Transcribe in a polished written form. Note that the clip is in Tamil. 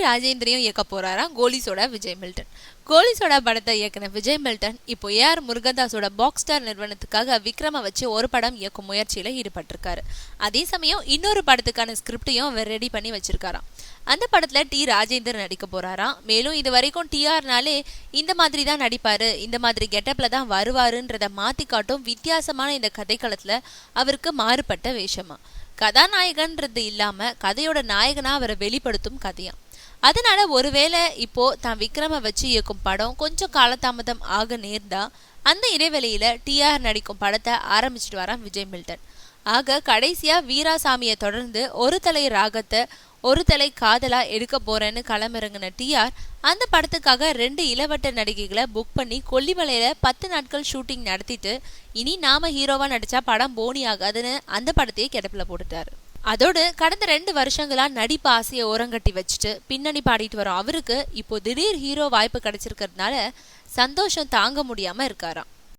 ராஜேந்திரையும் இயக்க போறாராம் கோலிசோடா விஜய் மில்டன். கோலிசோடா படத்தை இயக்குன விஜய் மில்டன் இப்போ ஏஆர் முருகதாஸோட பாக்ஸ் ஸ்டார் நிறுவனத்துக்காக விக்ரம வச்சு ஒரு படம் இயக்கும் முயற்சியில ஈடுபட்டிருக்காரு. அதே சமயம் இன்னொரு படத்துக்கான ஸ்கிரிப்டையும் அவர் ரெடி பண்ணி வச்சிருக்காராம். அந்த படத்துல டி ராஜேந்தர் நடிக்க போறாராம். மேலும் இது வரைக்கும் டிஆர்னாலே இந்த மாதிரி தான் நடிப்பாரு, இந்த மாதிரி கெட்டப்ல தான் வருவாருன்றத மாத்தி காட்டும் வித்தியாசமான இந்த கதைக்களத்துல அவருக்கு மாறுபட்ட வேஷமா. கதாநாயகன்றது இல்லாம கதையோட நாயகனா அவரை வெளிப்படுத்தும் கதையா. அதனால ஒருவேளை இப்போ தான் விக்ரம வச்சு இயக்கும் படம் கொஞ்சம் காலதாமதம் ஆக நேர்ந்தா அந்த இடைவெளியில டிஆர் நடிக்கும் படத்தை ஆரம்பிச்சுட்டு வரான் விஜய் மில்டன். ஆக கடைசியா வீராசாமியை தொடர்ந்து ஒரு தலை ராகத்தை ஒரு தலை காதலா எடுக்க போறேன்னு களமிறங்கின டிஆர் அந்த படத்துக்காக 2 இளவட்ட நடிகைகளை புக் பண்ணி கொல்லிமலையில 10 நாட்கள் ஷூட்டிங் நடத்திட்டு இனி நாம ஹீரோவா நடிச்சா படம் போனி ஆகாதுன்னு அந்த படத்தையே கிடப்புல போட்டுட்டாரு. அதோடு கடந்த 2 வருஷங்களா நடிப்பு ஆசையை ஓரங்கட்டி வச்சுட்டு பின்னணி பாடிட்டு வரும் அவருக்கு இப்போ திடீர் ஹீரோ வாய்ப்பு கிடைச்சிருக்கிறதுனால சந்தோஷம் தாங்க முடியாம இருக்காராம்.